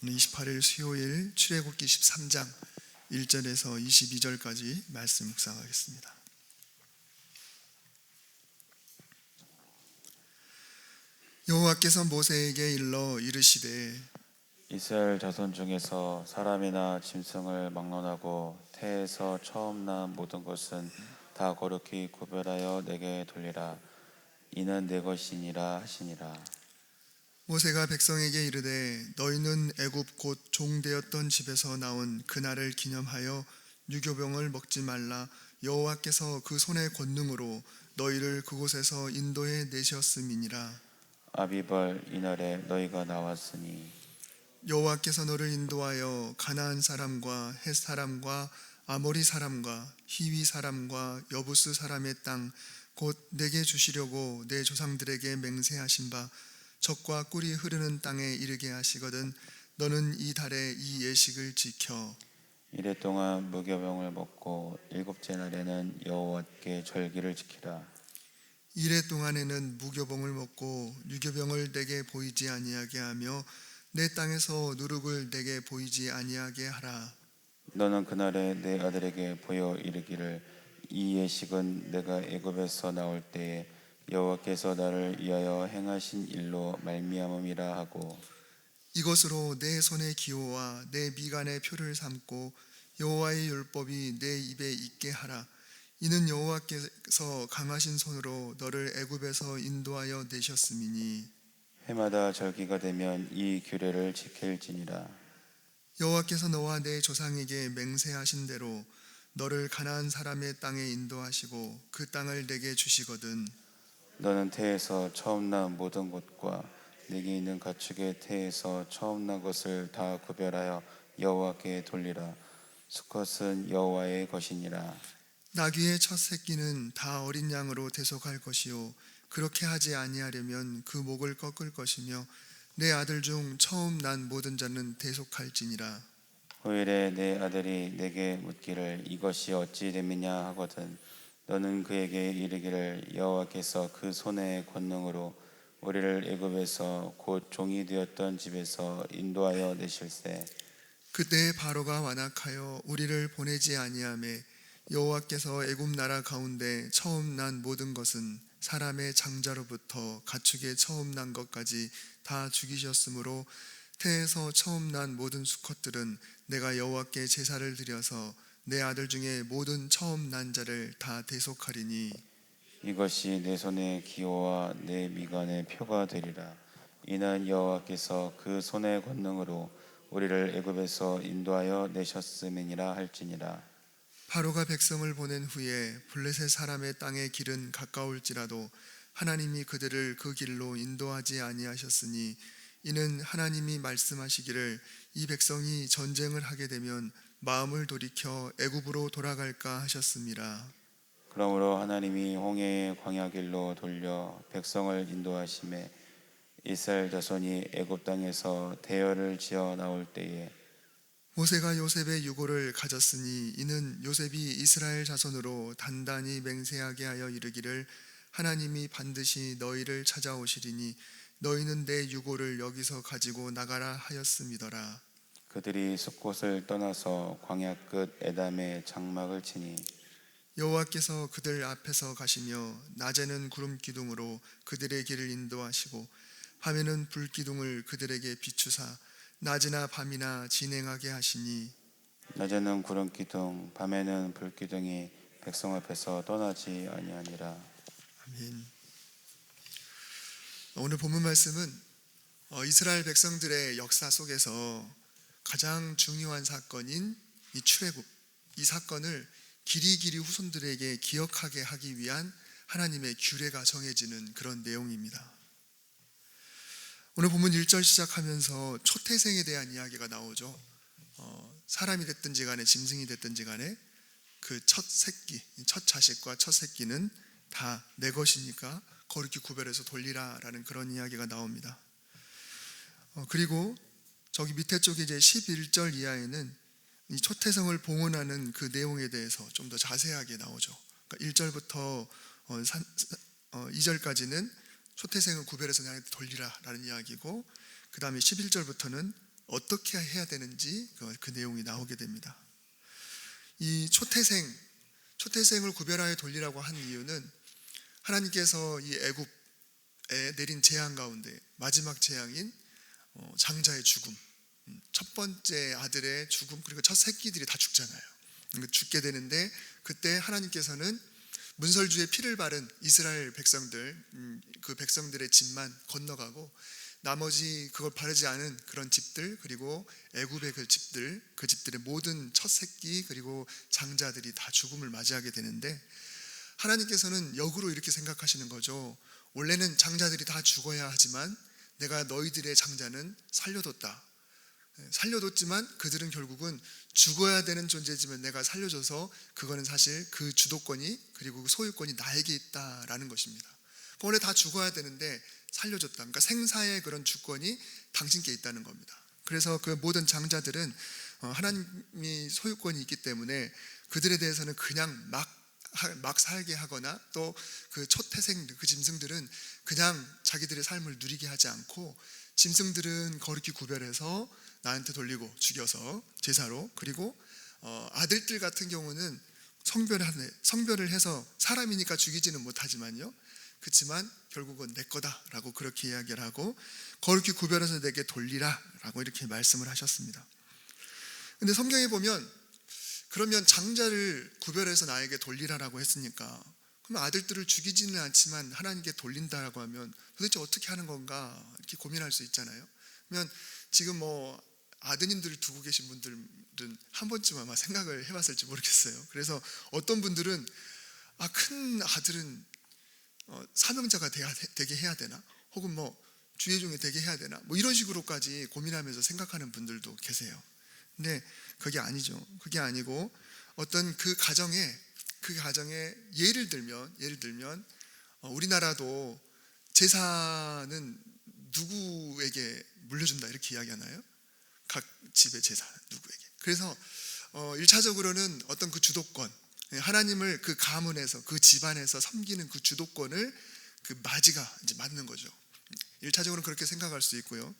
오늘 28일 수요일 출애굽기 13장 1절에서 22절까지 말씀 묵상하겠습니다. 여호와께서 모세에게 일러 이르시되 이스라엘 자손 중에서 사람이나 짐승을 막론하고 태에서 처음 난 모든 것은 다 거룩히 구별하여 내게 돌리라. 이는 내 것이니라 하시니라. 모세가 백성에게 이르되 너희는 애굽 곧 종되었던 집에서 나온 그날을 기념하여 유교병을 먹지 말라. 여호와께서 그 손의 권능으로 너희를 그곳에서 인도해 내셨음이니라. 아비벌 이날에 너희가 나왔으니 여호와께서 너를 인도하여 가나안 사람과 헷 사람과 아모리 사람과 히위 사람과 여부스 사람의 땅 곧 내게 주시려고 내 조상들에게 맹세하신 바 젖과 꿀이 흐르는 땅에 이르게 하시거든. 너는 이 달에 이 예식을 지켜 이래 동안 무교병을 먹고 일곱째 날에는 여호와께 절기를 지키라. 이래 동안에는 무교병을 먹고 유교병을 내게 보이지 아니하게 하며 내 땅에서 누룩을 내게 보이지 아니하게 하라. 너는 그날에 내 아들에게 보여 이르기를 이 예식은 내가 애굽에서 나올 때에 여호와께서 나를 위하여 행하신 일로 말미암음이라 하고 이것으로 내 손의 기호와 내 미간의 표를 삼고 여호와의 율법이 내 입에 있게 하라. 이는 여호와께서 강하신 손으로 너를 애굽에서 인도하여 내셨음이니 해마다 절기가 되면 이 규례를 지킬지니라. 여호와께서 너와 내 조상에게 맹세하신 대로 너를 가나안 사람의 땅에 인도하시고 그 땅을 내게 주시거든. 너는 태에서 처음 난 모든 것과 내게 있는 가축의 태에서 처음 난 것을 다 구별하여 여호와께 돌리라. 수컷은 여호와의 것이니라. 나귀의 첫 새끼는 다 어린 양으로 대속할 것이요 그렇게 하지 아니하려면 그 목을 꺾을 것이며 내 아들 중 처음 난 모든 자는 대속할지니라. 후일에 내 아들이 내게 묻기를 이것이 어찌 됨이냐 하거든 너는 그에게 이르기를 여호와께서 그 손의 권능으로 우리를 애굽에서 곧 종이 되었던 집에서 인도하여 내실세. 그때 바로가 완악하여 우리를 보내지 아니하매 여호와께서 애굽 나라 가운데 처음 난 모든 것은 사람의 장자로부터 가축의 처음 난 것까지 다 죽이셨으므로 태에서 처음 난 모든 수컷들은 내가 여호와께 제사를 드려서 내 아들 중에 모든 처음 난 자를 다 대속하리니 이것이 내 손의 기호와 내 미간의 표가 되리라. 이는 여호와께서 그 손의 권능으로 우리를 애굽에서 인도하여 내셨음이니라 할지니라. 바로가 백성을 보낸 후에 블레셋 사람의 땅의 길은 가까울지라도 하나님이 그들을 그 길로 인도하지 아니하셨으니 이는 하나님이 말씀하시기를 이 백성이 전쟁을 하게 되면 마음을 돌이켜 애굽으로 돌아갈까 하셨습니다. 그러므로 하나님이 홍해의 광야길로 돌려 백성을 인도하심에 이스라엘 자손이 애굽 땅에서 대열을 지어 나올 때에 모세가 요셉의 유고를 가졌으니 이는 요셉이 이스라엘 자손으로 단단히 맹세하게 하여 이르기를 하나님이 반드시 너희를 찾아오시리니 너희는 내 유고를 여기서 가지고 나가라 하였음이더라. 그들이 숲곳을 떠나서 광야 끝 에담에 장막을 치니 여호와께서 그들 앞에서 가시며 낮에는 구름 기둥으로 그들의 길을 인도하시고 밤에는 불 기둥을 그들에게 비추사 낮이나 밤이나 진행하게 하시니 낮에는 구름 기둥 밤에는 불 기둥이 백성 앞에서 떠나지 아니하니라. 아멘. 오늘 본문 말씀은 이스라엘 백성들의 역사 속에서 가장 중요한 사건인 이 출애굽, 이 사건을 길이길이 후손들에게 기억하게 하기 위한 하나님의 규례가 정해지는 그런 내용입니다. 오늘 본문 1절 시작하면서 초태생에 대한 이야기가 나오죠. 사람이 됐든지 간에 짐승이 됐든지 간에 그 첫 새끼, 첫 자식과 첫 새끼는 다 내 것이니까 거룩히 구별해서 돌리라라는 그런 이야기가 나옵니다. 그리고 저기 밑에 쪽에 이제 11절 이하에는 이 초태생을 봉헌하는 그 내용에 대해서 좀 더 자세하게 나오죠. 그러니까 1절부터 2절까지는 초태생을 구별해서 나한테 돌리라라는 이야기고 그 다음에 11절부터는 어떻게 해야 되는지 그 내용이 나오게 됩니다. 이 초태생을 구별하여 돌리라고 한 이유는 하나님께서 이 애굽에 내린 재앙 가운데 마지막 재앙인 장자의 죽음, 첫 번째 아들의 죽음, 그리고 첫 새끼들이 다 죽잖아요. 죽게 되는데 그때 하나님께서는 문설주의 피를 바른 이스라엘 백성들, 그 백성들의 집만 건너가고 나머지 그걸 바르지 않은 그런 집들, 그리고 애굽의 그 집들의 모든 첫 새끼 그리고 장자들이 다 죽음을 맞이하게 되는데, 하나님께서는 역으로 이렇게 생각하시는 거죠. 원래는 장자들이 다 죽어야 하지만 내가 너희들의 장자는 살려뒀지만 그들은 결국은 죽어야 되는 존재지만 내가 살려줘서 그거는 사실 그 주도권이 그리고 소유권이 나에게 있다라는 것입니다. 원래 다 죽어야 되는데 살려줬다. 그러니까 생사의 그런 주권이 당신께 있다는 겁니다. 그래서 그 모든 장자들은 하나님이 소유권이 있기 때문에 그들에 대해서는 그냥 막 살게 하거나 또 그 초태생 그 짐승들은 그냥 자기들의 삶을 누리게 하지 않고, 짐승들은 거룩히 구별해서 나한테 돌리고 죽여서 제사로, 그리고 아들들 같은 경우는 성별을 해서 사람이니까 죽이지는 못하지만요, 그렇지만 결국은 내 거다라고 그렇게 이야기를 하고 거룩히 구별해서 내게 돌리라라고 이렇게 말씀을 하셨습니다. 근데 성경에 보면 그러면 장자를 구별해서 나에게 돌리라라고 했으니까 그러면 아들들을 죽이지는 않지만 하나님께 돌린다라고 하면 도대체 어떻게 하는 건가 이렇게 고민할 수 있잖아요. 그러면 지금 아드님들을 두고 계신 분들은 한 번쯤 아마 생각을 해봤을지 모르겠어요. 그래서 어떤 분들은 큰 아들은 사명자가 되게 해야 되나, 혹은 주의 종이 되게 해야 되나, 이런 식으로까지 고민하면서 생각하는 분들도 계세요. 근데 그게 아니죠. 그게 아니고 어떤 그 가정에 예를 들면 우리나라도 제사는 누구에게 물려준다 이렇게 이야기하나요? 각 집의 제사는 누구에게. 그래서 1차적으로는 어떤 그 주도권, 하나님을 그 가문에서 그 집안에서 섬기는 그 주도권을 그 맞이가 이제 맞는 거죠. 1차적으로는 그렇게 생각할 수 있고요.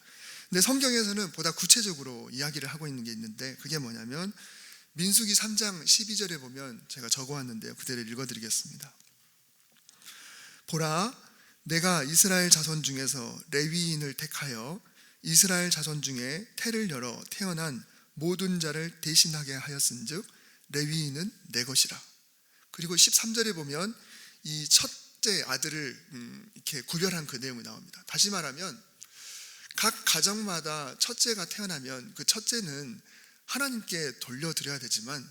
근데 성경에서는 보다 구체적으로 이야기를 하고 있는 게 있는데, 그게 뭐냐면 민수기 3장 12절에 보면 제가 적어왔는데요, 그대로 읽어드리겠습니다. 보라, 내가 이스라엘 자손 중에서 레위인을 택하여 이스라엘 자손 중에 태를 열어 태어난 모든 자를 대신하게 하였은즉 레위인은 내 것이라. 그리고 13절에 보면 이 첫째 아들을 이렇게 구별한 그 내용이 나옵니다. 다시 말하면 각 가정마다 첫째가 태어나면 그 첫째는 하나님께 돌려드려야 되지만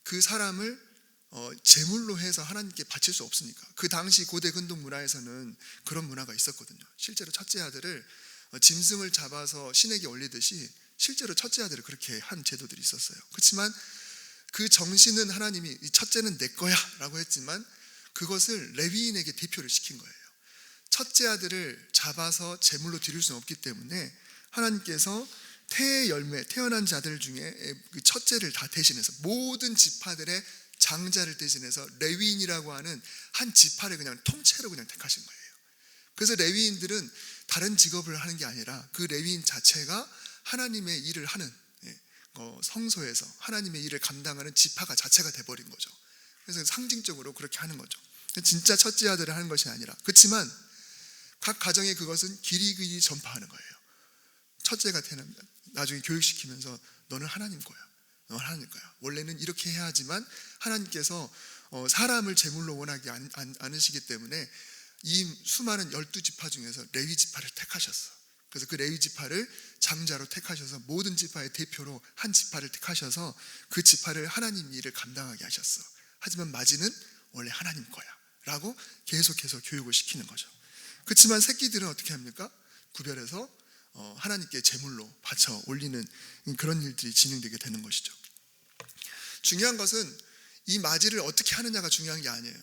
그 사람을 제물로 해서 하나님께 바칠 수 없으니까. 그 당시 고대 근동 문화에서는 그런 문화가 있었거든요. 실제로 첫째 아들을 짐승을 잡아서 신에게 올리듯이 실제로 첫째 아들을 그렇게 한 제도들이 있었어요. 그렇지만 그 정신은 하나님이 이 첫째는 내 거야 라고 했지만 그것을 레위인에게 대표를 시킨 거예요. 첫째 아들을 잡아서 제물로 드릴 수는 없기 때문에 하나님께서 태의 열매, 태어난 자들 중에 그 첫째를 다 대신해서 모든 지파들의 장자를 대신해서 레위인이라고 하는 한 지파를 그냥 통째로 그냥 택하신 거예요. 그래서 레위인들은 다른 직업을 하는 게 아니라 그 레위인 자체가 하나님의 일을 하는, 성소에서 하나님의 일을 감당하는 지파가 자체가 돼버린 거죠. 그래서 상징적으로 그렇게 하는 거죠. 진짜 첫째 아들을 하는 것이 아니라. 그렇지만 각 가정에 그것은 길이길이 전파하는 거예요. 첫째가 태어나면 나중에 교육시키면서 너는 하나님 거야. 너는 하나님 거야. 원래는 이렇게 해야 하지만 하나님께서 사람을 제물로 원하지 않으시기 때문에 이 수많은 12지파 중에서 레위 지파를 택하셨어. 그래서 그 레위 지파를 장자로 택하셔서 모든 지파의 대표로 한 지파를 택하셔서 그 지파를 하나님 일을 감당하게 하셨어. 하지만 마지는 원래 하나님 거야 라고 계속해서 교육을 시키는 거죠. 그렇지만 새끼들은 어떻게 합니까? 구별해서 하나님께 제물로 바쳐 올리는 그런 일들이 진행되게 되는 것이죠. 중요한 것은 이 맞이를 어떻게 하느냐가 중요한 게 아니에요.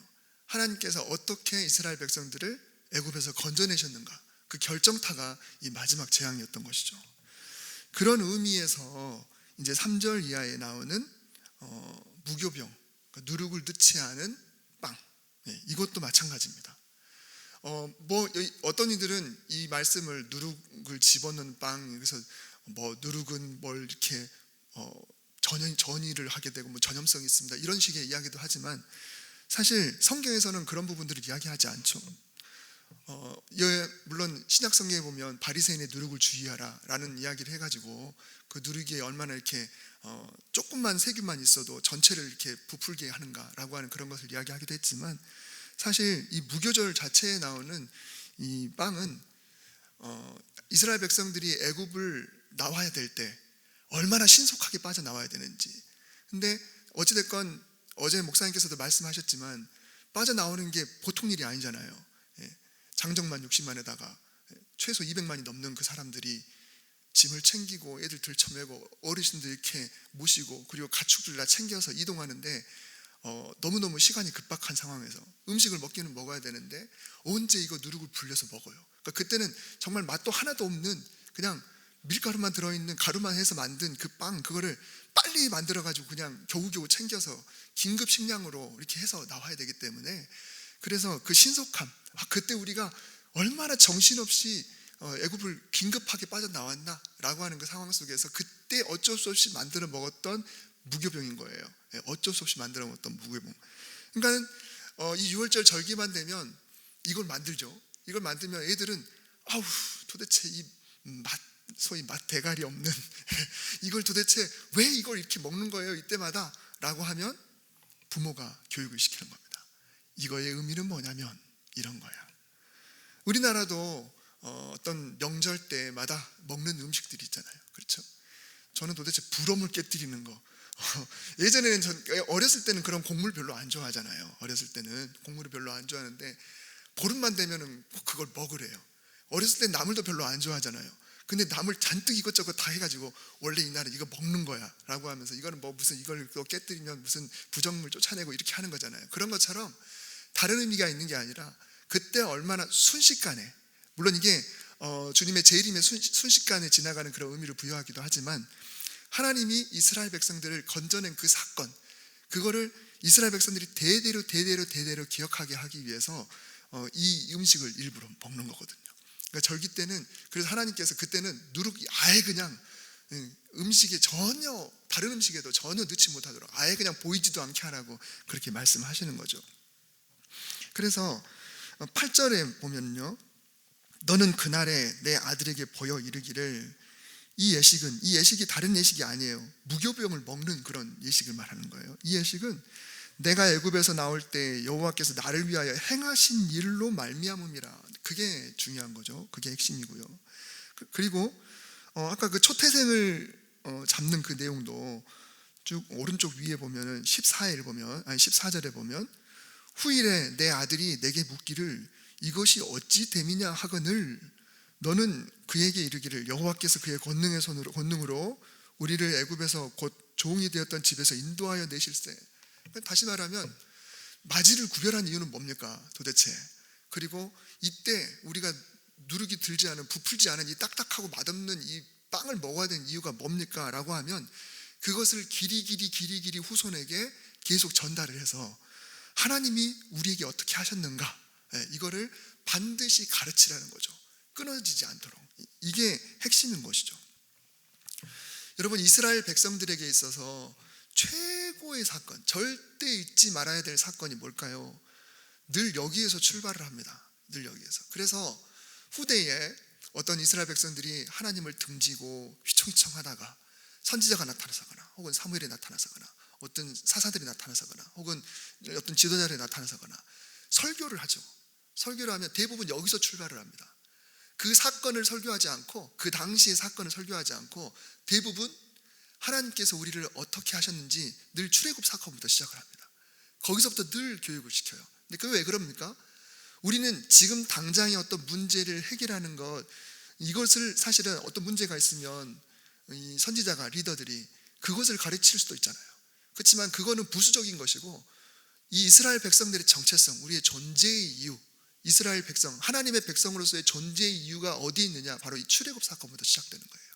하나님께서 어떻게 이스라엘 백성들을 애굽에서 건져내셨는가, 그 결정타가 이 마지막 재앙이었던 것이죠. 그런 의미에서 이제 3절 이하에 나오는 무교병, 그러니까 누룩을 넣지 않은 빵, 이것도 마찬가지입니다. 어떤 이들은 이 말씀을 누룩을 집어넣는 빵, 그래서 뭐 누룩은 뭘 이렇게 전의를 하게 되고 뭐 전염성이 있습니다, 이런 식의 이야기도 하지만 사실 성경에서는 그런 부분들을 이야기하지 않죠. 물론 신약 성경에 보면 바리새인의 누룩을 주의하라 라는 이야기를 해가지고 그 누룩이 얼마나 이렇게 조금만 세균만 있어도 전체를 이렇게 부풀게 하는가라고 하는 그런 것을 이야기하기도 했지만, 사실 이 무교절 자체에 나오는 이 빵은 이스라엘 백성들이 애굽을 나와야 될 때 얼마나 신속하게 빠져나와야 되는지. 근데 어찌됐건 어제 목사님께서도 말씀하셨지만 빠져나오는 게 보통 일이 아니잖아요. 장정만 60만에다가 최소 200만이 넘는 그 사람들이 짐을 챙기고 애들 들쳐매고 어르신들 이렇게 모시고 그리고 가축들 다 챙겨서 이동하는데 너무너무 시간이 급박한 상황에서 음식을 먹기는 먹어야 되는데 언제 이거 누룩을 불려서 먹어요. 그러니까 그때는 정말 맛도 하나도 없는 그냥 밀가루만 들어있는 가루만 해서 만든 그 빵, 그거를 빨리 만들어가지고 그냥 겨우겨우 챙겨서 긴급 식량으로 이렇게 해서 나와야 되기 때문에, 그래서 그 신속함, 그때 우리가 얼마나 정신없이 애굽을 긴급하게 빠져나왔나라고 하는 그 상황 속에서 그때 어쩔 수 없이 만들어 먹었던 무교병인 거예요. 어쩔 수 없이 만들어 먹었던 무교병. 그러니까 이 6월절 절기만 되면 이걸 만들죠. 이걸 만들면 애들은 아우 도대체 이 소위 맛 대가리 없는 이걸 도대체 왜 이걸 이렇게 먹는 거예요 이때마다 라고 하면 부모가 교육을 시키는 겁니다. 이거의 의미는 뭐냐면 이런 거야. 우리나라도 어떤 명절 때마다 먹는 음식들이 있잖아요. 그렇죠? 저는 도대체 불엄을 깨뜨리는 거, 예전에는 어렸을 때는 그런 곡물 별로 안 좋아하잖아요. 어렸을 때는 곡물을 별로 안 좋아하는데 보름만 되면은 꼭 그걸 먹으래요. 어렸을 때 나물도 별로 안 좋아하잖아요. 근데 나물 잔뜩 이것저것 다 해가지고 원래 이 날은 이거 먹는 거야 라고 하면서 이거는 뭐 무슨 이걸 또 깨뜨리면 무슨 부정물 쫓아내고 이렇게 하는 거잖아요. 그런 것처럼 다른 의미가 있는 게 아니라 그때 얼마나 순식간에, 물론 이게 주님의 재림의 순식간에 지나가는 그런 의미를 부여하기도 하지만 하나님이 이스라엘 백성들을 건져낸 그 사건, 그거를 이스라엘 백성들이 대대로 기억하게 하기 위해서 이 음식을 일부러 먹는 거거든요. 그러니까 절기 때는, 그래서 하나님께서 그때는 누룩이 아예 그냥 음식에 전혀, 다른 음식에도 전혀 넣지 못하도록 아예 그냥 보이지도 않게 하라고 그렇게 말씀하시는 거죠. 그래서 8절에 보면요, 너는 그날에 내 아들에게 보여 이르기를, 이 예식이 다른 예식이 아니에요. 무교병을 먹는 그런 예식을 말하는 거예요. 이 예식은 내가 애굽에서 나올 때 여호와께서 나를 위하여 행하신 일로 말미암음이라. 그게 중요한 거죠. 그게 핵심이고요. 그리고 아까 그 초태생을 잡는 그 내용도 쭉 오른쪽 위에 보면은 14절에 보면 후일에 내 아들이 내게 묻기를 이것이 어찌 됨이냐 하거늘 너는 그에게 이르기를 여호와께서 그의 권능으로 우리를 애굽에서 곧 종이 되었던 집에서 인도하여 내실세. 다시 말하면 마지를 구별한 이유는 뭡니까 도대체? 그리고 이때 우리가 누룩이 들지 않은, 부풀지 않은 이 딱딱하고 맛없는 이 빵을 먹어야 되는 이유가 뭡니까? 라고 하면 그것을 길이 후손에게 계속 전달을 해서 하나님이 우리에게 어떻게 하셨는가, 이거를 반드시 가르치라는 거죠. 끊어지지 않도록. 이게 핵심인 것이죠. 여러분, 이스라엘 백성들에게 있어서 최고의 사건, 절대 잊지 말아야 될 사건이 뭘까요? 늘 여기에서 출발을 합니다. 늘 여기에서. 그래서 후대에 어떤 이스라엘 백성들이 하나님을 등지고 휘청휘청하다가 선지자가 나타나서거나 혹은 사무엘이 나타나서거나 어떤 사사들이 나타나서거나 혹은 어떤 지도자들이 나타나서거나 설교를 하죠. 설교를 하면 대부분 여기서 출발을 합니다. 그 사건을 설교하지 않고, 그 당시의 사건을 설교하지 않고 대부분 하나님께서 우리를 어떻게 하셨는지 늘 출애굽 사건부터 시작을 합니다. 거기서부터 늘 교육을 시켜요. 근데 그게 왜 그럽니까? 우리는 지금 당장의 어떤 문제를 해결하는 것, 이것을 사실은 어떤 문제가 있으면 이 선지자가, 리더들이 그것을 가르칠 수도 있잖아요. 그렇지만 그거는 부수적인 것이고, 이 이스라엘 백성들의 정체성, 우리의 존재의 이유, 이스라엘 백성, 하나님의 백성으로서의 존재의 이유가 어디 있느냐, 바로 이 출애굽 사건부터 시작되는 거예요.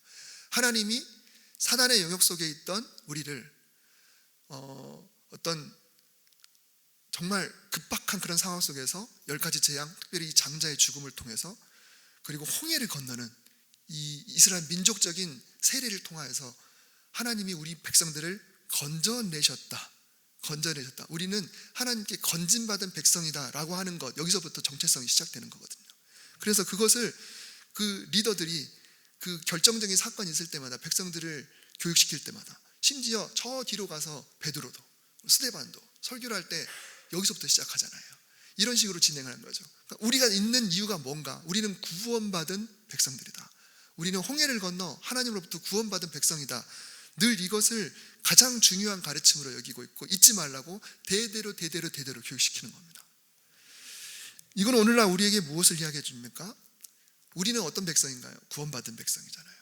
하나님이 사단의 영역 속에 있던 우리를 어떤 정말 급박한 그런 상황 속에서 10가지 재앙, 특별히 이 장자의 죽음을 통해서, 그리고 홍해를 건너는 이 이스라엘 민족적인 세례를 통하여서 하나님이 우리 백성들을 건져내셨다. 우리는 하나님께 건진받은 백성이다라고 하는 것, 여기서부터 정체성이 시작되는 거거든요. 그래서 그것을 그 리더들이 그 결정적인 사건이 있을 때마다 백성들을 교육시킬 때마다, 심지어 저 뒤로 가서 베드로도 스데반도 설교를 할 때 여기서부터 시작하잖아요. 이런 식으로 진행하는 거죠. 그러니까 우리가 있는 이유가 뭔가? 우리는 구원받은 백성들이다. 우리는 홍해를 건너 하나님으로부터 구원받은 백성이다. 늘 이것을 가장 중요한 가르침으로 여기고 있고, 잊지 말라고 대대로 교육시키는 겁니다. 이건 오늘날 우리에게 무엇을 이야기해 줍니까? 우리는 어떤 백성인가요? 구원받은 백성이잖아요.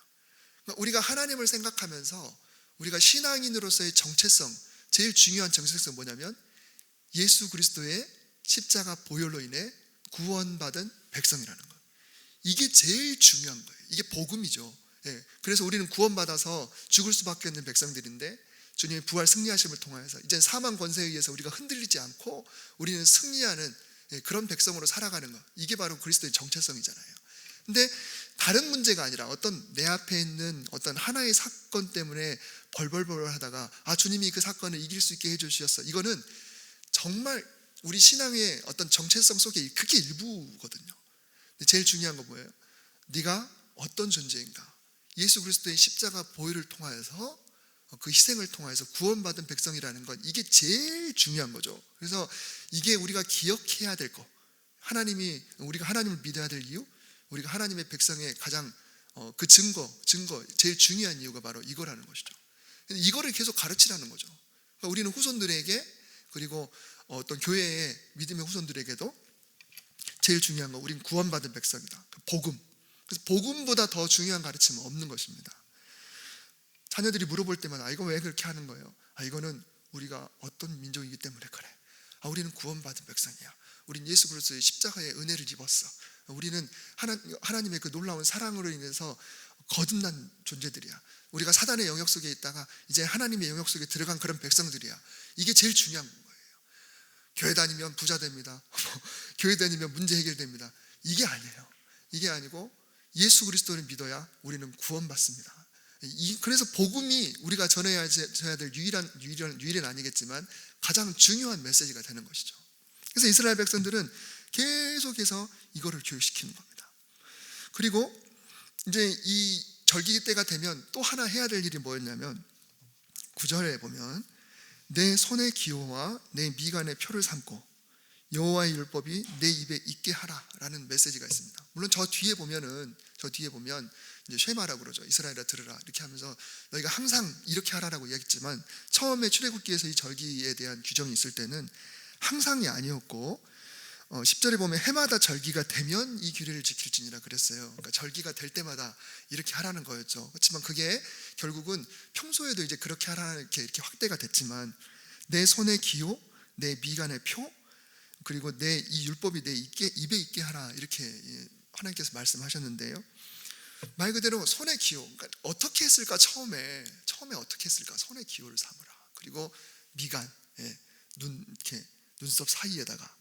그러니까 우리가 하나님을 생각하면서 우리가 신앙인으로서의 정체성, 제일 중요한 정체성은 뭐냐면 예수 그리스도의 십자가 보혈로 인해 구원받은 백성이라는 거예요. 이게 제일 중요한 거예요. 이게 복음이죠. 예, 그래서 우리는 구원받아서 죽을 수밖에 없는 백성들인데, 주님의 부활 승리하심을 통하여서 이제 사망 권세에 의해서 우리가 흔들리지 않고 우리는 승리하는 그런 백성으로 살아가는 것, 이게 바로 그리스도의 정체성이잖아요. 근데 다른 문제가 아니라 어떤 내 앞에 있는 어떤 하나의 사건 때문에 벌벌벌 하다가 주님이 그 사건을 이길 수 있게 해주셨어, 이거는 정말 우리 신앙의 어떤 정체성 속에 그게 일부거든요. 근데 제일 중요한 건 뭐예요? 네가 어떤 존재인가? 예수 그리스도의 십자가 보혈을 통하여서, 그 희생을 통하여서 구원받은 백성이라는 건, 이게 제일 중요한 거죠. 그래서 이게 우리가 기억해야 될 거, 우리가 하나님을 믿어야 될 이유, 우리가 하나님의 백성의 가장 그 증거, 제일 중요한 이유가 바로 이거라는 것이죠. 이거를 계속 가르치라는 거죠. 그러니까 우리는 후손들에게, 그리고 어떤 교회의 믿음의 후손들에게도 제일 중요한 건 우리는 구원받은 백성이다. 복음. 그래서 복음보다 더 중요한 가르침은 없는 것입니다. 자녀들이 물어볼 때마다 이거 왜 그렇게 하는 거예요? 이거는 우리가 어떤 민족이기 때문에 그래. 우리는 구원받은 백성이야. 우리는 예수 그리스도의 십자가의 은혜를 입었어. 우리는 하나님의 그 놀라운 사랑으로 인해서 거듭난 존재들이야. 우리가 사단의 영역 속에 있다가 이제 하나님의 영역 속에 들어간 그런 백성들이야. 이게 제일 중요한 거예요. 교회 다니면 부자 됩니다. 교회 다니면 문제 해결됩니다. 이게 아니에요. 이게 아니고 예수 그리스도를 믿어야 우리는 구원받습니다. 그래서 복음이 우리가 전해야 될 유일은 아니겠지만 가장 중요한 메시지가 되는 것이죠. 그래서 이스라엘 백성들은 계속해서 이거를 교육시키는 겁니다. 그리고 이제 이 절기 때가 되면 또 하나 해야 될 일이 뭐였냐면, 9절에 보면 내 손의 기호와 내 미간의 표를 삼고 여호와의 율법이 내 입에 있게 하라라는 메시지가 있습니다. 물론 저 뒤에 보면 이제 쉐마라고 그러죠. 이스라엘아 들으라 이렇게 하면서 너희가 항상 이렇게 하라라고 이야기했지만, 처음에 출애굽기에서 이 절기에 대한 규정이 있을 때는 항상이 아니었고, 10절에 보면 해마다 절기가 되면 이 규례를 지킬지니라 그랬어요. 그러니까 절기가 될 때마다 이렇게 하라는 거였죠. 그렇지만 그게 결국은 평소에도 이제 그렇게 하라는 이렇게 확대가 됐지만, 내 손의 기호, 내 미간의 표, 그리고 내 이 율법이 내 입에 있게 하라, 이렇게 하나님께서 말씀하셨는데요. 말 그대로 손의 기호, 그러니까 어떻게 했을까? 처음에 어떻게 했을까? 손의 기호를 삼으라. 그리고 미간, 이렇게 눈썹 사이에다가,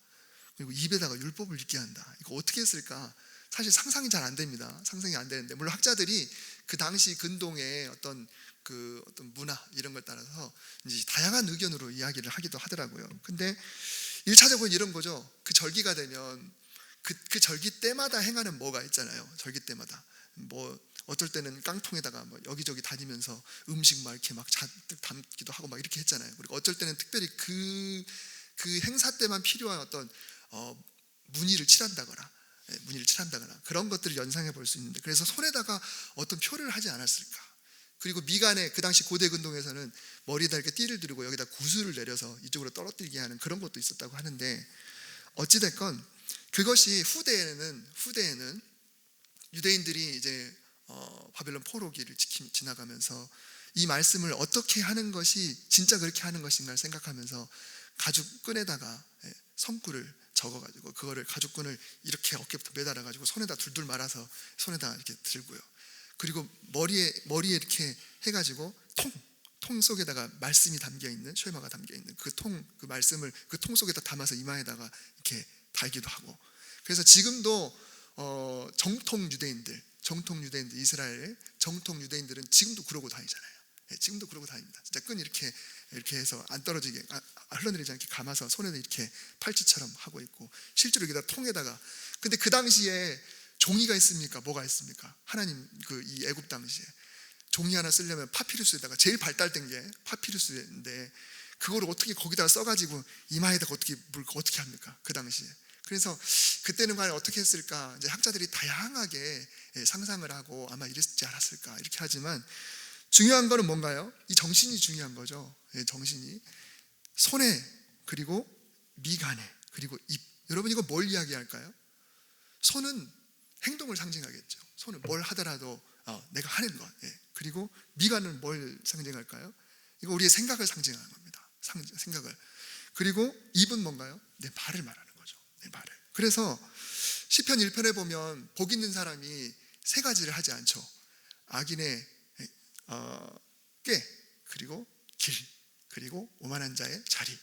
그리고 입에다가 율법을 읽게 한다. 이거 어떻게 했을까? 사실 상상이 잘 안 됩니다. 상상이 안 되는데, 물론 학자들이 그 당시 근동의 어떤 문화 이런 걸 따라서 이제 다양한 의견으로 이야기를 하기도 하더라고요. 근데 1차적으로 이런 거죠. 그 절기가 되면 그 절기 때마다 행하는 뭐가 있잖아요. 절기 때마다 뭐 어떨 때는 깡통에다가 뭐 여기저기 다니면서 음식 막 이렇게 막 잔뜩 담기도 하고 막 이렇게 했잖아요. 그리고 어쩔 때는 특별히 그 행사 때만 필요한 어떤 무늬를 칠한다거나 그런 것들을 연상해 볼 수 있는데, 그래서 손에다가 어떤 표를 하지 않았을까? 그리고 미간에, 그 당시 고대 근동에서는 머리에다 이렇게 띠를 두르고 여기다 구슬을 내려서 이쪽으로 떨어뜨리게 하는 그런 것도 있었다고 하는데, 어찌됐건 그것이 후대에는 유대인들이 이제 바벨론 포로기를 지나가면서 이 말씀을 어떻게 하는 것이 진짜 그렇게 하는 것인가를 생각하면서 가죽끈에다가 성구를 적어가지고 그거를 가죽끈을 이렇게 어깨부터 매달아가지고 손에다 둘둘 말아서 손에다 이렇게 들고요. 그리고 머리에 이렇게 해가지고 통 속에다가 말씀이 담겨있는, 쉐마가 담겨있는 그 말씀을 그 통 속에다 담아서 이마에다가 이렇게 달기도 하고. 그래서 지금도 정통 유대인들, 정통 유대인들, 이스라엘 정통 유대인들은 지금도 그러고 다니잖아요. 지금도 그러고 다닙니다. 진짜 끈 이렇게 해서 안 떨어지게, 흘러내리지 않게 감아서 손에도 이렇게 팔찌처럼 하고 있고, 실제로 여기다 통에다가. 근데 그 당시에 종이가 있습니까? 뭐가 있습니까? 하나님 이 애굽 당시에 종이 하나 쓰려면 파피루스에다가, 제일 발달된 게 파피루스인데 그거를 어떻게 거기다가 써가지고 이마에다가 어떻게 합니까? 그 당시에. 그래서 그때는 과연 어떻게 했을까? 이제 학자들이 다양하게 상상을 하고 아마 이랬지 않았을까 이렇게 하지만, 중요한 거는 뭔가요? 이 정신이 중요한 거죠. 정신이. 손에, 그리고 미간에, 그리고 입. 여러분 이거 뭘 이야기할까요? 손은 행동을 상징하겠죠. 손은 뭘 하더라도 내가 하는 것. 그리고 미간은 뭘 상징할까요? 이거 우리의 생각을 상징하는 겁니다. 생각을. 그리고 입은 뭔가요? 내 말을 말하는 거죠. 내 말을. 그래서 시편 1편에 보면 복 있는 사람이 세 가지를 하지 않죠. 악인의 꾀, 그리고 길, 그리고 오만한 자의 자리.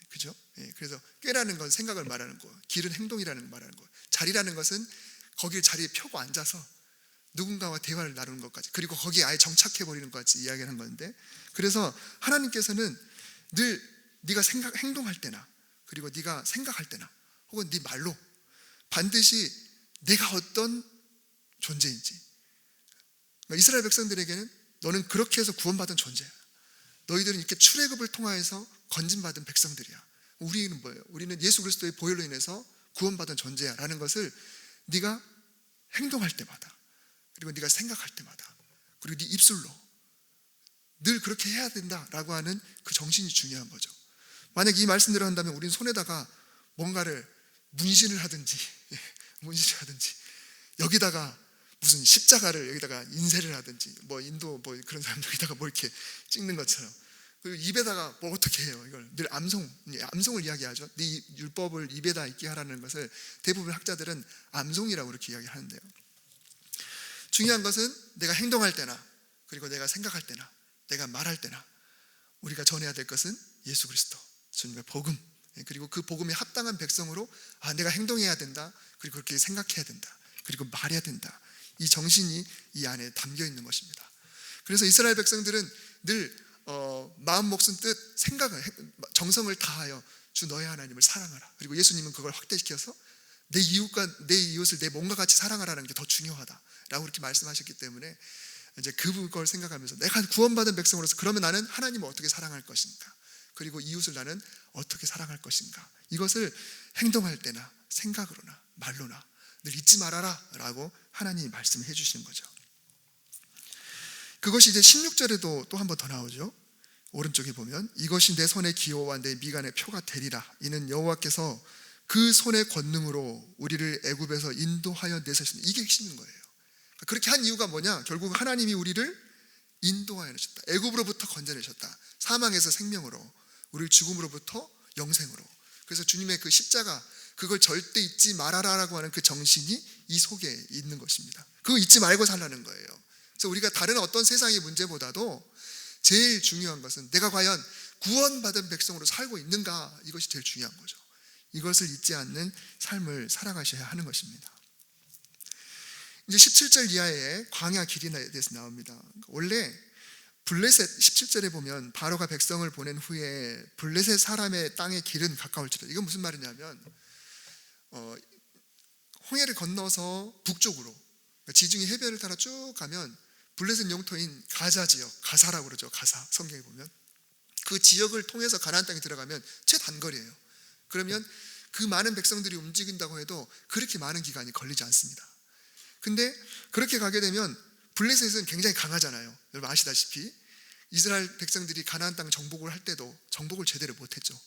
그죠? 그래서 꾀라는 건 생각을 말하는 거, 길은 행동이라는 걸 말하는 거, 자리라는 것은 거기에 자리에 펴고 앉아서 누군가와 대화를 나누는 것까지, 그리고 거기에 아예 정착해버리는 것까지 이야기를 한 건데, 그래서 하나님께서는 늘 네가 행동할 때나, 그리고 네가 생각할 때나, 혹은 네 말로 반드시 내가 어떤 존재인지, 그러니까 이스라엘 백성들에게는 너는 그렇게 해서 구원받은 존재야. 너희들은 이렇게 출애굽을 통하여서 건진받은 백성들이야. 우리는 뭐예요? 우리는 예수 그리스도의 보혈로 인해서 구원받은 존재야 라는 것을 네가 행동할 때마다, 그리고 네가 생각할 때마다, 그리고 네 입술로 늘 그렇게 해야 된다라고 하는 그 정신이 중요한 거죠. 만약 이 말씀대로 한다면 우리는 손에다가 뭔가를 문신을 하든지 여기다가 무슨 십자가를 여기다가 인쇄를 하든지, 뭐 인도 뭐 그런 사람들 여기다가 뭐 이렇게 찍는 것처럼, 그리고 입에다가 뭐 어떻게 해요? 이걸 늘 암송을 이야기하죠. 네 율법을 입에다 있게 하라는 것을 대부분 학자들은 암송이라고 이렇게 이야기하는데요. 중요한 것은 내가 행동할 때나, 그리고 내가 생각할 때나, 내가 말할 때나 우리가 전해야 될 것은 예수 그리스도, 주님의 복음, 그리고 그 복음에 합당한 백성으로 내가 행동해야 된다, 그리고 그렇게 생각해야 된다, 그리고 말해야 된다. 이 정신이 이 안에 담겨 있는 것입니다. 그래서 이스라엘 백성들은 늘 마음, 목숨, 뜻, 생각을, 정성을 다하여 주 너의 하나님을 사랑하라. 그리고 예수님은 그걸 확대시켜서 내 이웃을 내 몸과 같이 사랑하라는 게 더 중요하다라고 그렇게 말씀하셨기 때문에, 이제 그걸 생각하면서 내가 구원받은 백성으로서 그러면 나는 하나님을 어떻게 사랑할 것인가, 그리고 이웃을 나는 어떻게 사랑할 것인가, 이것을 행동할 때나 생각으로나 말로나 늘 잊지 말아라 라고 하나님이 말씀해 주시는 거죠. 그것이 이제 16절에도 또 한 번 더 나오죠. 오른쪽에 보면 이것이 내 손의 기호와 내 미간의 표가 되리라. 이는 여호와께서 그 손의 권능으로 우리를 애굽에서 인도하여 내셨습니다. 이게 핵심인 거예요. 그렇게 한 이유가 뭐냐? 결국 하나님이 우리를 인도하여 내셨다. 애굽으로부터 건져내셨다. 사망에서 생명으로, 우리를 죽음으로부터 영생으로. 그래서 주님의 그 십자가, 그걸 절대 잊지 말아라라고 하는 그 정신이 이 속에 있는 것입니다. 그거 잊지 말고 살라는 거예요. 그래서 우리가 다른 어떤 세상의 문제보다도 제일 중요한 것은 내가 과연 구원받은 백성으로 살고 있는가, 이것이 제일 중요한 거죠. 이것을 잊지 않는 삶을 살아가셔야 하는 것입니다. 이제 17절 이하에 광야 길에 대해서 나옵니다. 원래 블레셋 17절에 보면 바로가 백성을 보낸 후에 블레셋 사람의 땅의 길은 가까울지라. 이건 무슨 말이냐면 홍해를 건너서 북쪽으로, 그러니까 지중해 해변을 따라 쭉 가면 블레셋 영토인 가자 지역, 가사라고 그러죠. 가사, 성경에 보면 그 지역을 통해서 가나안 땅에 들어가면 최단거리예요. 그러면 그 많은 백성들이 움직인다고 해도 그렇게 많은 기간이 걸리지 않습니다. 근데 그렇게 가게 되면 블레셋은 굉장히 강하잖아요. 여러분 아시다시피 이스라엘 백성들이 가나안 땅 정복을 할 때도 정복을 제대로 못했죠.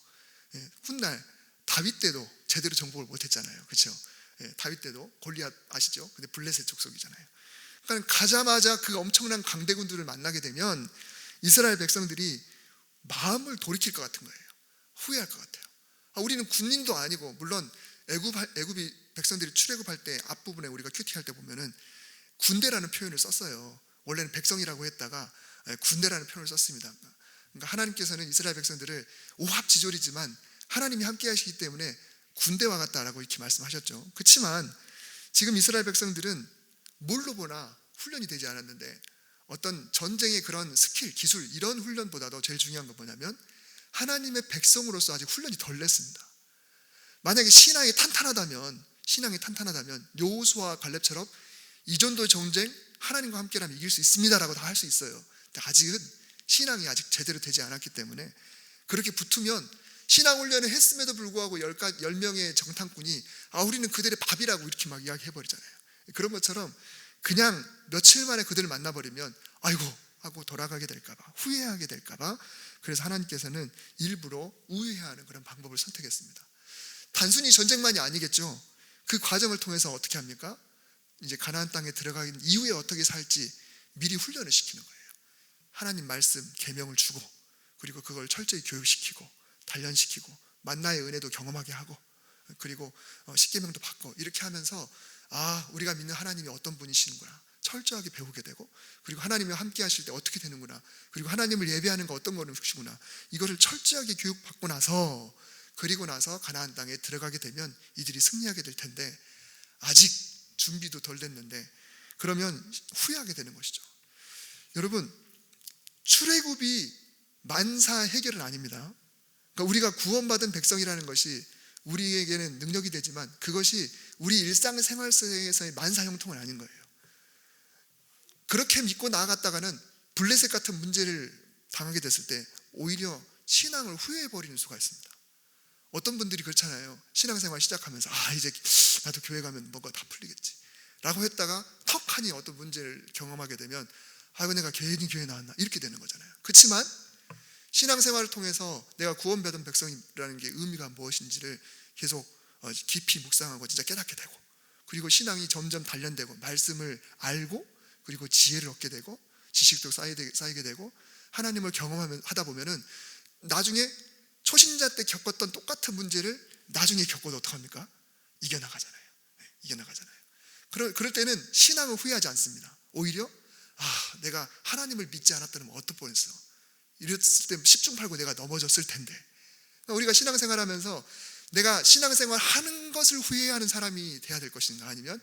훗날 다윗 때도 제대로 정복을 못했잖아요. 그렇죠? 다윗 때도 골리앗 아시죠? 근데 블레셋 족속이잖아요. 그러니까 가자마자 그 엄청난 강대군들을 만나게 되면 이스라엘 백성들이 마음을 돌이킬 것 같은 거예요. 후회할 것 같아요. 우리는 군인도 아니고, 물론 애굽이 백성들이 출애굽할 때 앞부분에 우리가 큐티할 때 보면은 군대라는 표현을 썼어요. 원래는 백성이라고 했다가 군대라는 표현을 썼습니다. 그러니까 하나님께서는 이스라엘 백성들을 오합지졸이지만 하나님이 함께 하시기 때문에 군대와 같다라고 이렇게 말씀하셨죠. 그렇지만 지금 이스라엘 백성들은 뭘로 보나 훈련이 되지 않았는데 어떤 전쟁의 그런 스킬, 기술 이런 훈련보다도 제일 중요한 건 뭐냐면 하나님의 백성으로서 아직 훈련이 덜 됐습니다. 만약에 신앙이 탄탄하다면 여호수아와 갈렙처럼 이 정도의 전쟁 하나님과 함께라면 이길 수 있습니다라고 다 할 수 있어요. 근데 아직은 신앙이 아직 제대로 되지 않았기 때문에 그렇게 붙으면 신앙 훈련을 했음에도 불구하고 10명의 정탐꾼이 우리는 그들의 밥이라고 이렇게 막 이야기해버리잖아요. 그런 것처럼 그냥 며칠 만에 그들을 만나버리면 아이고 하고 돌아가게 될까봐, 후회하게 될까봐, 그래서 하나님께서는 일부러 우회하는 그런 방법을 선택했습니다. 단순히 전쟁만이 아니겠죠. 그 과정을 통해서 어떻게 합니까? 이제 가나안 땅에 들어가긴 이후에 어떻게 살지 미리 훈련을 시키는 거예요. 하나님 말씀, 계명을 주고, 그리고 그걸 철저히 교육시키고 단련시키고 만나의 은혜도 경험하게 하고, 그리고 십계명도 받고, 이렇게 하면서 우리가 믿는 하나님이 어떤 분이시는구나 철저하게 배우게 되고, 그리고 하나님과 함께 하실 때 어떻게 되는구나, 그리고 하나님을 예배하는 거 어떤 거는구나, 이거를 철저하게 교육받고 나서, 그리고 나서 가나안 땅에 들어가게 되면 이들이 승리하게 될 텐데 아직 준비도 덜 됐는데 그러면 후회하게 되는 것이죠. 여러분, 출애굽이 만사 해결은 아닙니다. 그러니까 우리가 구원받은 백성이라는 것이 우리에게는 능력이 되지만 그것이 우리 일상생활 속에서의 만사 형통은 아닌 거예요. 그렇게 믿고 나아갔다가는 블레셋 같은 문제를 당하게 됐을 때 오히려 신앙을 후회해버리는 수가 있습니다. 어떤 분들이 그렇잖아요. 신앙생활 시작하면서 이제 나도 교회 가면 뭔가 다 풀리겠지 라고 했다가 턱하니 어떤 문제를 경험하게 되면 내가 괜히 교회 나왔나 이렇게 되는 거잖아요. 그렇지만 신앙생활을 통해서 내가 구원받은 백성이라는 게 의미가 무엇인지를 계속 깊이 묵상하고 진짜 깨닫게 되고, 그리고 신앙이 점점 단련되고 말씀을 알고, 그리고 지혜를 얻게 되고 지식도 쌓이게 되고 하나님을 경험하다 보면은 나중에 초신자 때 겪었던 똑같은 문제를 나중에 겪어도 어떡합니까? 이겨나가잖아요. 그럴 때는 신앙을 후회하지 않습니다. 오히려 내가 하나님을 믿지 않았다면 어떨 뻔했어. 이랬을 때 10중 8구 내가 넘어졌을 텐데. 우리가 신앙생활 하면서 내가 신앙생활 하는 것을 후회하는 사람이 돼야 될 것인가, 아니면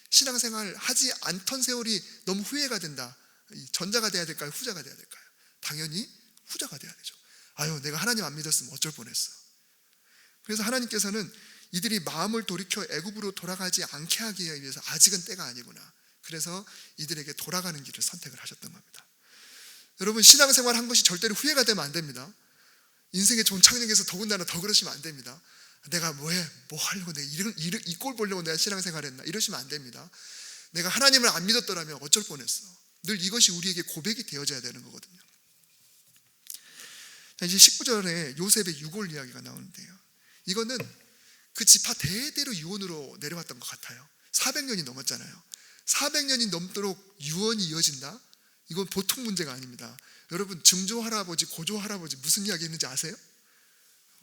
신앙생활 하지 않던 세월이 너무 후회가 된다, 전자가 돼야 될까요? 후자가 돼야 될까요? 당연히 후자가 돼야 되죠. 내가 하나님 안 믿었으면 어쩔 뻔했어. 그래서 하나님께서는 이들이 마음을 돌이켜 애굽으로 돌아가지 않게 하기 위해서 아직은 때가 아니구나, 그래서 이들에게 돌아가는 길을 선택을 하셨던 겁니다. 여러분, 신앙생활 한 것이 절대로 후회가 되면 안 됩니다. 인생의 종착역에서 더군다나 더 그러시면 안 됩니다. 내가 뭐 하려고 내가 이 꼴 보려고 내가 신앙생활 했나 이러시면 안 됩니다. 내가 하나님을 안 믿었더라면 어쩔 뻔했어. 늘 이것이 우리에게 고백이 되어져야 되는 거거든요. 이제 19절에 요셉의 유골 이야기가 나오는데요, 이거는 그 지파 대대로 유언으로 내려왔던 것 같아요. 400년이 넘었잖아요. 400년이 넘도록 유언이 이어진다? 이건 보통 문제가 아닙니다. 여러분, 증조할아버지, 고조할아버지 무슨 이야기 했는지 아세요?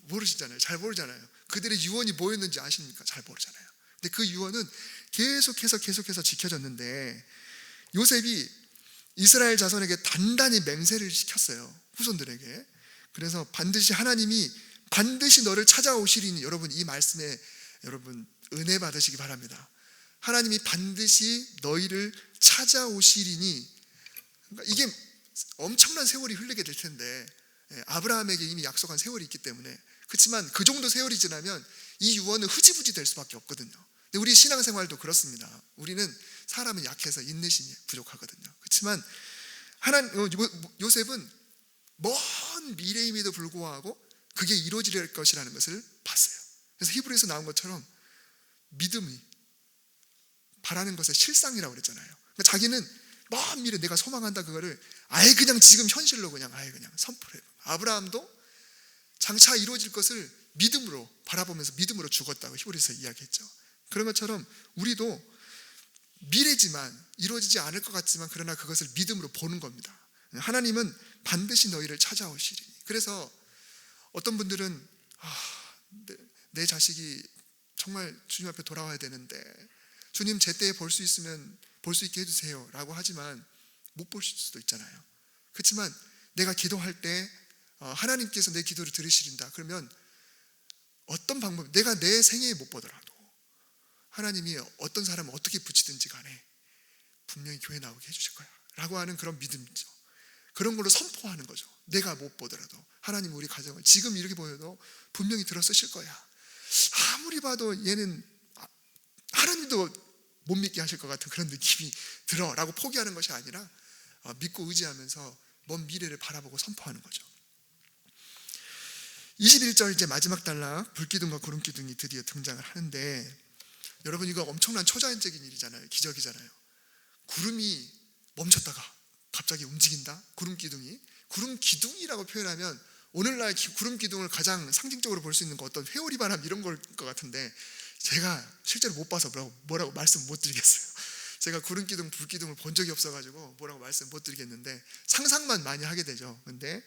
모르시잖아요. 잘 모르잖아요. 그들의 유언이 뭐였는지 아십니까? 잘 모르잖아요. 근데 그 유언은 계속해서 지켜졌는데, 요셉이 이스라엘 자손에게 단단히 맹세를 시켰어요. 후손들에게. 그래서 하나님이 반드시 너를 찾아오시리니, 여러분 이 말씀에 여러분 은혜 받으시기 바랍니다. 하나님이 반드시 너희를 찾아오시리니, 그러니까 이게 엄청난 세월이 흘리게 될 텐데, 아브라함에게 이미 약속한 세월이 있기 때문에. 그렇지만 그 정도 세월이 지나면 이 유언은 흐지부지 될 수밖에 없거든요. 근데 우리 신앙생활도 그렇습니다. 우리는 사람은 약해서 인내심이 부족하거든요. 그렇지만 요셉은 먼 미래임에도 불구하고 그게 이루어질 것이라는 것을 봤어요. 그래서 히브리에서 나온 것처럼 믿음이 바라는 것의 실상이라고 그랬잖아요. 그러니까 자기는 먼 미래 내가 소망한다, 그거를 아예 그냥 지금 현실로 그냥 선포해요. 아브라함도 장차 이루어질 것을 믿음으로 바라보면서 믿음으로 죽었다고 히브리에서 이야기했죠. 그런 것처럼 우리도 미래지만 이루어지지 않을 것 같지만 그러나 그것을 믿음으로 보는 겁니다. 하나님은 반드시 너희를 찾아오시리니. 그래서 어떤 분들은 내 자식이 정말 주님 앞에 돌아와야 되는데 주님 제때에 볼 수 있으면 볼 수 있게 해주세요 라고 하지만 못 보실 수도 있잖아요. 그렇지만 내가 기도할 때 하나님께서 내 기도를 들으시린다 그러면 어떤 방법, 내가 내 생애에 못 보더라도 하나님이 어떤 사람을 어떻게 붙이든지 간에 분명히 교회 나오게 해주실 거야 라고 하는 그런 믿음이죠. 그런 걸로 선포하는 거죠. 내가 못 보더라도 하나님 우리 가정을 지금 이렇게 보여도 분명히 들어 쓰실 거야. 아무리 봐도 얘는 하나님도 못 믿게 하실 것 같은 그런 느낌이 들어 라고 포기하는 것이 아니라 믿고 의지하면서 먼 미래를 바라보고 선포하는 거죠. 21절 이제 마지막 단락, 불기둥과 구름기둥이 드디어 등장을 하는데, 여러분 이거 엄청난 초자연적인 일이잖아요. 기적이잖아요. 구름이 멈췄다가 갑자기 움직인다. 구름기둥이라고 표현하면 오늘날 구름기둥을 가장 상징적으로 볼 수 있는 거 어떤 회오리 바람 이런 걸 것 같은데, 제가 실제로 못 봐서 뭐라고 말씀 못 드리겠어요. 제가 구름기둥, 불기둥을 본 적이 없어가지고 뭐라고 말씀 못 드리겠는데 상상만 많이 하게 되죠. 근데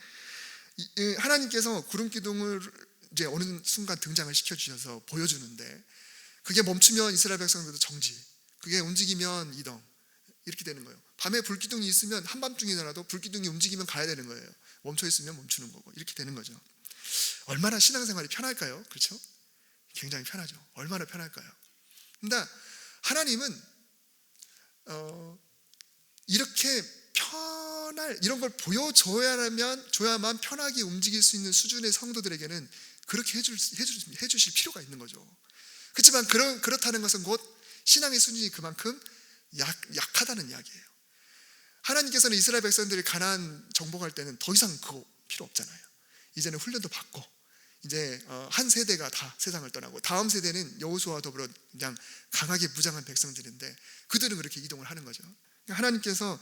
하나님께서 구름기둥을 이제 어느 순간 등장을 시켜주셔서 보여주는데, 그게 멈추면 이스라엘 백성들도 정지, 그게 움직이면 이동, 이렇게 되는 거예요. 밤에 불기둥이 있으면 한밤중이더라도 불기둥이 움직이면 가야 되는 거예요. 멈춰 있으면 멈추는 거고, 이렇게 되는 거죠. 얼마나 신앙생활이 편할까요? 그렇죠? 굉장히 편하죠. 얼마나 편할까요? 근데 하나님은 이렇게 이런 걸 보여줘야만 편하게 움직일 수 있는 수준의 성도들에게는 그렇게 해주실 필요가 있는 거죠. 그렇지만 그렇다는 것은 곧 신앙의 수준이 그만큼 약하다는 이야기예요. 하나님께서는 이스라엘 백성들이 가나안 정복할 때는 더 이상 그거 필요 없잖아요. 이제는 훈련도 받고 이제 한 세대가 다 세상을 떠나고 다음 세대는 여호수아와 더불어 그냥 강하게 무장한 백성들인데 그들은 그렇게 이동을 하는 거죠. 하나님께서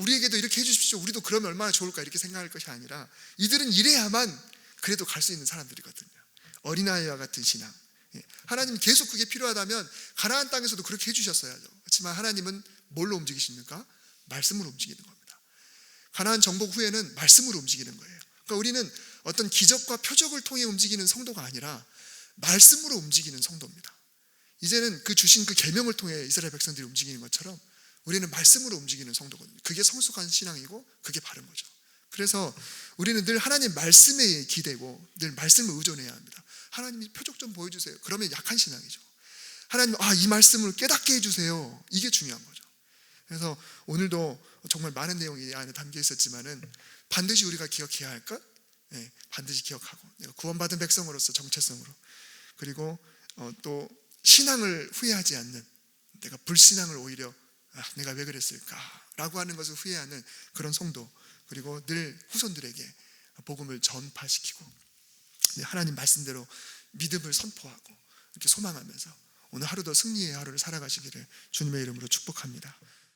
우리에게도 이렇게 해주십시오, 우리도 그러면 얼마나 좋을까 이렇게 생각할 것이 아니라, 이들은 이래야만 그래도 갈 수 있는 사람들이거든요. 어린아이와 같은 신앙. 하나님이 계속 그게 필요하다면 가나안 땅에서도 그렇게 해주셨어야죠. 그렇지만 하나님은 뭘로 움직이십니까? 말씀으로 움직이는 겁니다. 가나안 정복 후에는 말씀으로 움직이는 거예요. 그러니까 우리는 어떤 기적과 표적을 통해 움직이는 성도가 아니라 말씀으로 움직이는 성도입니다. 이제는 그 주신 그 계명을 통해 이스라엘 백성들이 움직이는 것처럼 우리는 말씀으로 움직이는 성도거든요. 그게 성숙한 신앙이고 그게 바른 거죠. 그래서 우리는 늘 하나님 말씀에 기대고 늘 말씀을 의존해야 합니다. 하나님이 표적 좀 보여주세요. 그러면 약한 신앙이죠. 하나님 이 말씀을 깨닫게 해주세요. 이게 중요한 거죠. 그래서 오늘도 정말 많은 내용이 이 안에 담겨 있었지만은 반드시 우리가 기억해야 할 것, 반드시 기억하고 내가 구원받은 백성으로서 정체성으로, 그리고 또 신앙을 후회하지 않는, 내가 불신앙을 오히려 내가 왜 그랬을까라고 하는 것을 후회하는 그런 성도, 그리고 늘 후손들에게 복음을 전파시키고 하나님 말씀대로 믿음을 선포하고 이렇게 소망하면서 오늘 하루도 승리의 하루를 살아가시기를 주님의 이름으로 축복합니다.